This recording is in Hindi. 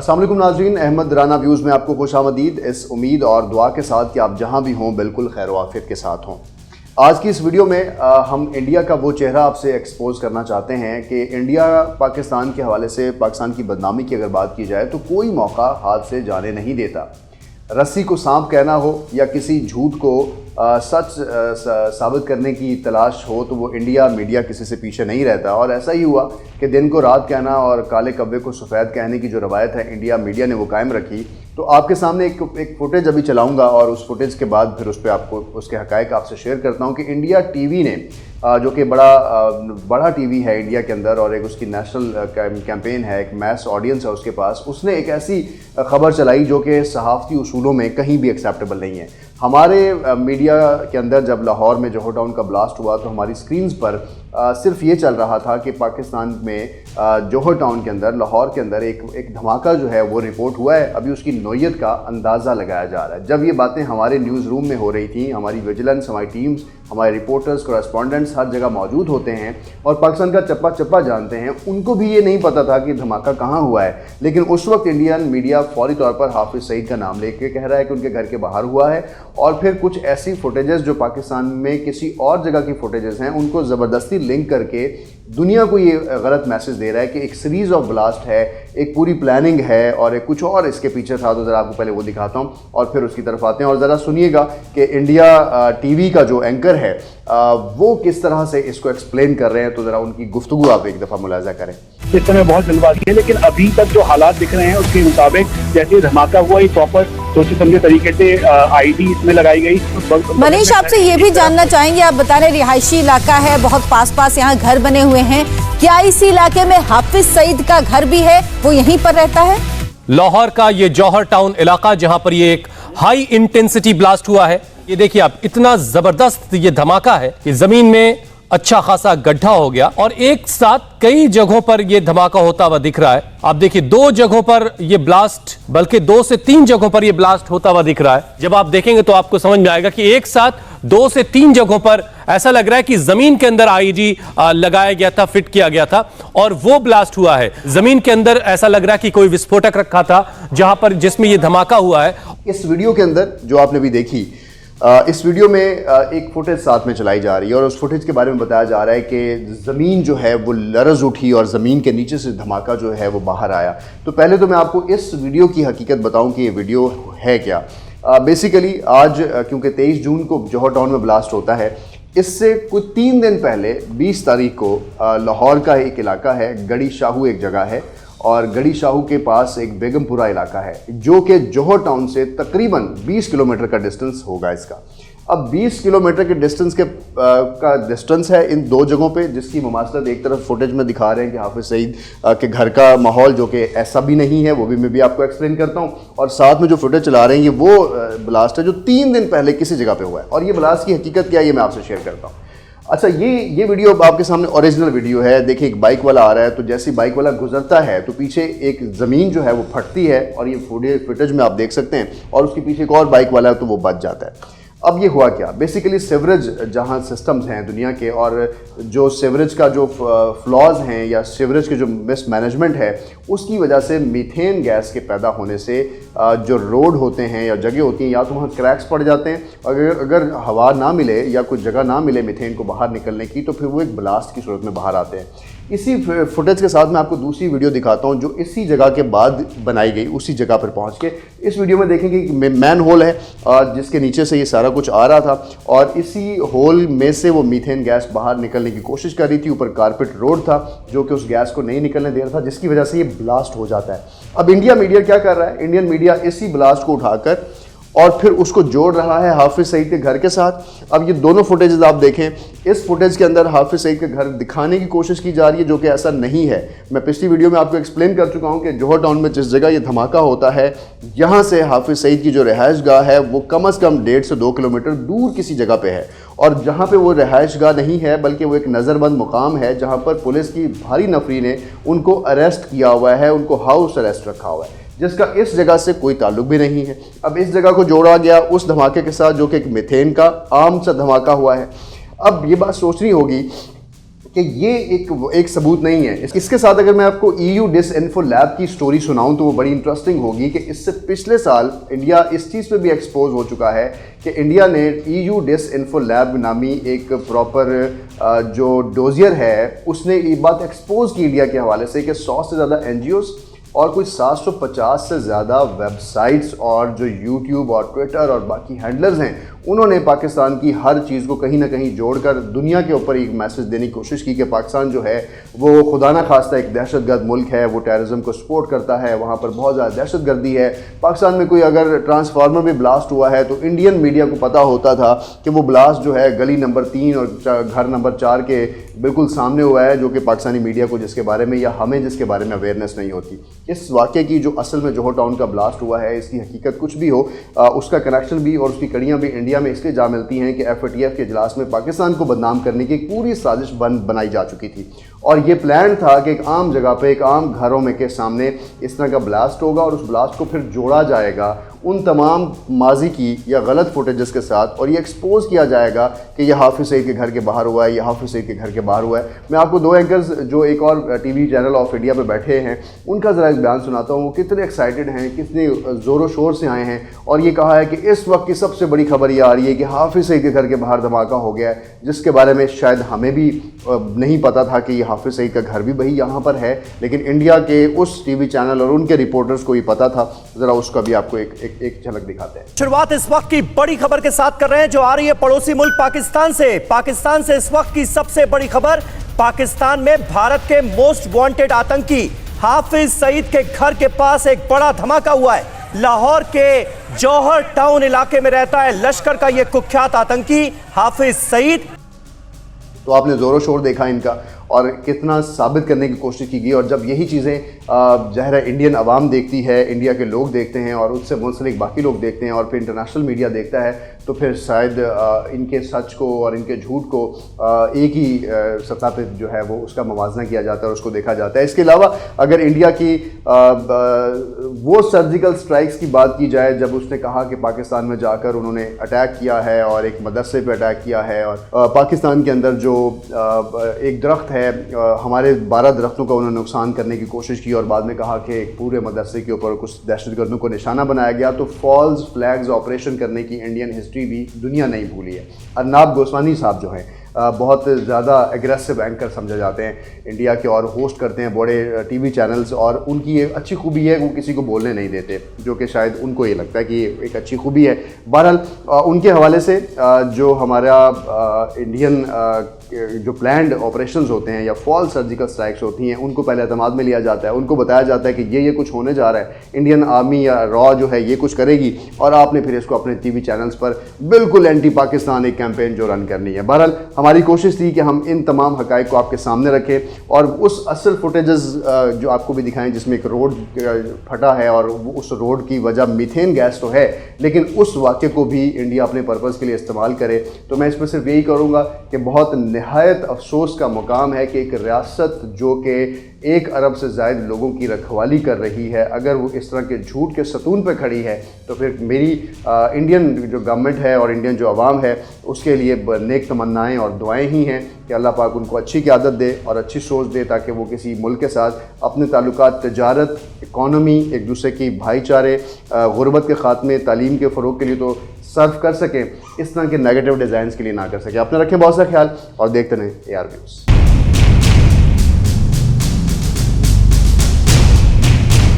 अस्सलाम वालेकुम नाज़रीन, अहमद राना व्यूज़ में आपको खुशामदीद। इस उम्मीद और दुआ के साथ कि आप जहां भी हों बिल्कुल खैर व आफियत के साथ हों। आज की इस वीडियो में हम इंडिया का वो चेहरा आपसे एक्सपोज करना चाहते हैं कि इंडिया पाकिस्तान के हवाले से पाकिस्तान की बदनामी की अगर बात की जाए तो कोई मौका हाथ से जाने नहीं देता। रस्सी को सांप कहना हो या किसी झूठ को सच साबित करने की तलाश हो तो वो इंडिया मीडिया किसी से पीछे नहीं रहता। और ऐसा ही हुआ कि दिन को रात कहना और काले कब्बे को सफ़ेद कहने की जो रवायत है इंडिया मीडिया ने वो कायम रखी। तो आपके सामने एक फुटेज अभी चलाऊंगा और उस फुटेज के बाद फिर उस पर आपको उसके हक़ाइक़ आपसे शेयर करता हूँ कि इंडिया टीवी ने जो कि बड़ा टीवी है इंडिया के अंदर और एक उसकी नेशनल कैंपेन है, एक मैस ऑडियंस है उसके पास, उसने एक ऐसी खबर चलाई जो कि सहाफ़ती उसूलों में कहीं भी एक्सेप्टेबल नहीं है। हमारे मीडिया के अंदर जब लाहौर में जोहर टाउन का ब्लास्ट हुआ तो हमारी स्क्रीन्स पर सिर्फ ये चल रहा था कि पाकिस्तान में जोहर टाउन के अंदर, लाहौर के अंदर एक धमाका जो है वो रिपोर्ट हुआ है। अभी उसकी नौयत का अंदाज़ा लगाया जा रहा है। जब ये बातें हमारे न्यूज़ रूम में हो रही थी, हमारी विजिलेंस, हमारी टीम्स, हमारे रिपोर्टर्स, कॉरेस्पॉन्डेंट्स हर जगह मौजूद होते हैं और पाकिस्तान का चप्पा चप्पा जानते हैं, उनको भी ये नहीं पता था कि धमाका कहाँ हुआ है। लेकिन उस वक्त इंडियन मीडिया फौरी तौर पर हाफिज़ सईद का नाम लेके कह रहा है कि उनके घर के बाहर हुआ है और फिर कुछ ऐसी फुटेजेस जो पाकिस्तान में किसी और जगह की फुटेजेस हैं उनको ज़बरदस्ती लिंक करके दुनिया को ये गलत मैसेज दे रहा है कि एक सीरीज़ ऑफ ब्लास्ट है, एक पूरी प्लानिंग है और एक कुछ और इसके पीछे था। तो ज़रा आपको पहले वो दिखाता हूँ और फिर उसकी तरफ आते हैं और ज़रा सुनिएगा कि इंडिया टीवी का जो एंकर है वो किस तरह से इसको एक्सप्लेन कर रहे हैं। तो ज़रा उनकी गुफ्तगू आप एक दफ़ा मुलाजा करें। इस समय बहुत जल्दबाजी है, लेकिन अभी तक जो हालात दिख रहे हैं उसके मुताबिक जैसे धमाका हुआ ये प्रॉपर सोचे समझे तरीके से आईडी इसमें लगाई गई। मनीष, आपसे ये भी जानना चाहेंगे, आप बता रहे रिहायशी इलाका है, बहुत पास यहाँ घर बने हुए हैं, क्या इस इलाके में हाफिज सईद का घर भी है, वो यहीं पर रहता है? लाहौर का ये जौहर टाउन इलाका जहां पर ये एक हाई इंटेंसिटी ब्लास्ट हुआ है, ये देखिए आप, इतना जबरदस्त ये धमाका है कि जमीन में अच्छा खासा गड्ढा हो गया और एक साथ कई जगहों पर यह धमाका होता हुआ दिख रहा है। आप देखिए 2 जगहों पर यह ब्लास्ट, बल्कि 2 से 3 जगहों पर यह ब्लास्ट होता हुआ दिख रहा है। जब आप देखेंगे तो आपको समझ में आएगा कि एक साथ 2 से 3 जगहों पर ऐसा लग रहा है कि जमीन के अंदर आईडी लगाया गया था, फिट किया गया था और वो ब्लास्ट हुआ है। जमीन के अंदर ऐसा लग रहा है कि कोई विस्फोटक रखा था जहां पर जिसमें यह धमाका हुआ है। इस वीडियो के अंदर जो आपने भी देखी, इस वीडियो में एक फुटेज साथ में चलाई जा रही है और उस फुटेज के बारे में बताया जा रहा है कि ज़मीन जो है वो लरज़ उठी और ज़मीन के नीचे से धमाका जो है वो बाहर आया। तो पहले तो मैं आपको इस वीडियो की हकीकत बताऊं कि ये वीडियो है क्या। बेसिकली आज क्योंकि 23 जून को जोहर टाउन में ब्लास्ट होता है, इससे कुछ 3 दिन पहले 20 तारीख को लाहौर का एक इलाका है, गड़ी शाहू एक जगह है और गड़ी शाहू के पास एक बेगमपुरा इलाका है जो कि जोहर टाउन से तकरीबन 20 किलोमीटर का डिस्टेंस होगा इसका। अब 20 किलोमीटर के डिस्टेंस का डिस्टेंस है इन 2 जगहों पे, जिसकी मुमासलत एक तरफ फुटेज में दिखा रहे हैं कि हाफिज़ सईद के घर का माहौल जो कि ऐसा भी नहीं है, वो भी मैं भी आपको एक्सप्लेन करता हूँ। और साथ में जो फुटेज चला रहे हैं ये वो ब्लास्ट है जो 3 दिन पहले किसी जगह पे हुआ है और ये ब्लास्ट की हकीकत क्या है ये मैं आपसे शेयर करता हूँ। अच्छा, ये वीडियो आपके सामने ओरिजिनल वीडियो है। देखिए एक बाइक वाला आ रहा है, तो जैसे बाइक वाला गुजरता है तो पीछे एक ज़मीन जो है वो फटती है और ये फुटेज में आप देख सकते हैं और उसके पीछे एक और बाइक वाला है तो वो बच जाता है। अब ये हुआ क्या, बेसिकली सीवरेज जहाँ सिस्टम्स हैं दुनिया के और जो सीवरेज का जो फ्लॉज हैं या सीवरेज के जो मिसमैनेजमेंट है उसकी वजह से मीथेन गैस के पैदा होने से जो रोड होते हैं या जगह होती हैं या तो वहाँ क्रैक्स पड़ जाते हैं। अगर हवा ना मिले या कुछ जगह ना मिले मीथेन को बाहर निकलने की तो फिर वो एक ब्लास्ट की सूरत में बाहर आते हैं। इसी फुटेज के साथ मैं आपको दूसरी वीडियो दिखाता हूं जो इसी जगह के बाद बनाई गई, उसी जगह पर पहुंच के। इस वीडियो में देखेंगे कि मैन होल है जिसके नीचे से ये सारा कुछ आ रहा था और इसी होल में से वो मीथेन गैस बाहर निकलने की कोशिश कर रही थी। ऊपर कारपेट रोड था जो कि उस गैस को नहीं निकलने दे रहा था, जिसकी वजह से ये ब्लास्ट हो जाता है। अब इंडिया मीडिया क्या कर रहा है, इंडियन मीडिया इसी ब्लास्ट को उठाकर और फिर उसको जोड़ रहा है हाफिज़ सईद के घर के साथ। अब ये दोनों फुटेजेस आप देखें, इस फुटेज के अंदर हाफिज़ सईद के घर दिखाने की कोशिश की जा रही है जो कि ऐसा नहीं है। मैं पिछली वीडियो में आपको एक्सप्लेन कर चुका हूं कि जोहर टाउन में जिस जगह ये धमाका होता है यहाँ से हाफिज़ सईद की जो रिहाइश गाह है वो कम से कम 1.5 से 2 किलोमीटर दूर किसी जगह पे है और जहाँ पे वो रिहाइश गाह नहीं है बल्कि वो एक नज़रबंद मुकाम है जहाँ पर पुलिस की भारी नफरी ने उनको अरेस्ट किया हुआ है, उनको हाउस अरेस्ट रखा हुआ है, जिसका इस जगह से कोई ताल्लुक भी नहीं है। अब इस जगह को जोड़ा गया उस धमाके के साथ जो कि एक मीथेन का आम सा धमाका हुआ है। अब ये बात सोचनी होगी कि ये एक सबूत नहीं है। इसके साथ अगर मैं आपको EU डिसइन्फो लैब की स्टोरी सुनाऊं तो वो बड़ी इंटरेस्टिंग होगी कि इससे पिछले साल इंडिया इस चीज़ पे भी एक्सपोज हो चुका है कि इंडिया ने EU डिसइन्फो लैब नामी एक प्रॉपर जो डोजियर है उसने ये बात एक्सपोज की इंडिया के हवाले से कि 100 से ज़्यादा NGOs और कुछ 750 से ज़्यादा वेबसाइट्स और जो YouTube और ट्विटर और बाकी हैंडलर्स हैं उन्होंने पाकिस्तान की हर चीज़ को कहीं ना कहीं जोड़कर दुनिया के ऊपर एक मैसेज देने की कोशिश की कि पाकिस्तान जो है वो खुदा ना खास्ता एक दहशतगर्द मुल्क है, वो टेररिज्म को सपोर्ट करता है, वहाँ पर बहुत ज़्यादा दहशतगर्दी है। पाकिस्तान में कोई अगर ट्रांसफार्मर भी ब्लास्ट हुआ है तो इंडियन मीडिया को पता होता था कि वो ब्लास्ट जो है गली नंबर 3 और घर नंबर 4 के बिल्कुल सामने हुआ है, जो कि पाकिस्तानी मीडिया को जिसके बारे में या हमें जिसके बारे में अवेयरनेस नहीं होती। इस वाक़े की जो असल में जोहर टाउन का ब्लास्ट हुआ है इसकी हकीकत कुछ भी हो, उसका कनेक्शन भी और उसकी कड़ियाँ भी इंडिया में इसलिए जा मिलती हैं कि FATF के इजलास में पाकिस्तान को बदनाम करने की एक पूरी साजिश बनाई जा चुकी थी और ये प्लान था कि एक आम जगह पे एक आम घरों में के सामने इस तरह का ब्लास्ट होगा और उस ब्लास्ट को फिर जोड़ा जाएगा उन तमाम माजी की या गलत फुटेजेस के साथ और ये एक्सपोज किया जाएगा कि यह हाफिज़ सईद के घर के बाहर हुआ है, यह हाफिज़ सईद के घर के बाहर हुआ है। मैं आपको 2 एंकर्स जो एक और TV चैनल ऑफ इंडिया पे बैठे हैं उनका ज़रा एक बयान सुनाता हूँ। वो कितने एक्साइटेड हैं, कितने ज़ोरों शोर से आए हैं और ये कहा है कि इस वक्त की सबसे बड़ी खबर ये आ रही है कि हाफिज़ सईद के घर के बाहर धमाका हो गया है, जिसके बारे में शायद हमें भी नहीं पता था कि ये हाफिज़ सईद का घर भी भाई यहाँ पर है, लेकिन इंडिया के उस TV चैनल और उनके रिपोर्टर्स को ये पता था। ज़रा उसका भी आपको एक झलक दिखाते हैं। शुरुआत इस वक्त की बड़ी खबर के साथ कर रहे हैं जो आ रही है पड़ोसी मुल्क पाकिस्तान से। पाकिस्तान से इस वक्त की सबसे बड़ी खबर, पाकिस्तान में भारत के मोस्ट वांटेड आतंकी हाफिज सईद के घर के पास एक बड़ा धमाका हुआ है। लाहौर के जौहर टाउन इलाके में रहता है लश्कर का यह कुख्यात आतंकी हाफिज सईद। तो आपने जोरों शोर देखा इनका और कितना साबित करने की कोशिश की गई और जब यही चीज़ें ज़ाहिर है इंडियन आवाम देखती है, इंडिया के लोग देखते हैं और उससे मुंसलिक बाकी लोग देखते हैं और फिर इंटरनेशनल मीडिया देखता है तो फिर शायद इनके सच को और इनके झूठ को एक ही सतह पे जो है वो उसका मवाजना किया जाता है और उसको देखा जाता है। इसके अलावा अगर इंडिया की वो सर्जिकल स्ट्राइक्स की बात की जाए जब उसने कहा कि पाकिस्तान में जाकर उन्होंने अटैक किया है और एक मदरसे पे अटैक किया है और पाकिस्तान के अंदर जो एक दरख्त है हमारे 12 दरख्तों का उन्होंने नुकसान करने की कोशिश की और बाद में कहा कि एक पूरे मदरसे के ऊपर कुछ दहशतगर्दों को निशाना बनाया गया। तो फॉल्स फ्लैग्स ऑपरेशन करने की इंडियन हिस्ट्री भी दुनिया नहीं भूली है। अर्नाब गोस्वामी साहब जो हैं बहुत ज़्यादा एग्रेसिव एंकर समझे जाते हैं इंडिया के और होस्ट करते हैं बड़े TV चैनल्स और उनकी ये अच्छी खूबी है वो किसी को बोलने नहीं देते, जो कि शायद उनको ये लगता है कि ये एक अच्छी खूबी है। बहरहाल उनके हवाले से जो हमारा इंडियन जो प्लान्ड ऑपरेशंस होते हैं या फॉल्स सर्जिकल स्ट्राइक्स होती हैं उनको पहले एतमाद में लिया जाता है, उनको बताया जाता है कि ये कुछ होने जा रहा है, इंडियन आर्मी या रॉ जो है ये कुछ करेगी और आपने फिर इसको अपने TV चैनल्स पर बिल्कुल एंटी पाकिस्तान एक कैंपेन जो रन करनी है। बहरहाल हमारी कोशिश थी कि हम इन तमाम हक़ाइक़ को आपके सामने रखें और उस असल फुटेजेस जो आपको भी दिखाएं जिसमें एक रोड फटा है और उस रोड की वजह मीथेन गैस तो है लेकिन उस वाक़े को भी इंडिया अपने पर्पज़ के लिए इस्तेमाल करे। तो मैं इसमें सिर्फ यही करूँगा कि बहुत नहायत अफसोस का मुकाम है कि एक रियासत जो कि 1 अरब से ज़ायद लोगों की रखवाली कर रही है अगर वो इस तरह के झूठ के सतून पे खड़ी है तो फिर मेरी इंडियन जो गवर्नमेंट है और इंडियन जो आवाम है उसके लिए नेक तमन्नाएँ और दुआएं ही हैं कि अल्लाह पाक उनको अच्छी क़यादत दे और अच्छी सोच दे ताकि वो किसी मुल्क के साथ अपने ताल्लुकात तजारत, इकॉनमी, एक दूसरे की भाईचारे, गुरबत के ख़ात्मे, तालीम के फ़रोग़ के लिए तो सर्व कर सकें, इस तरह के नेगेटिव डिज़ाइंस के लिए ना कर सकें। अपने रखें बहुत सा ख्याल और देखते रहें ARV न्यूज़।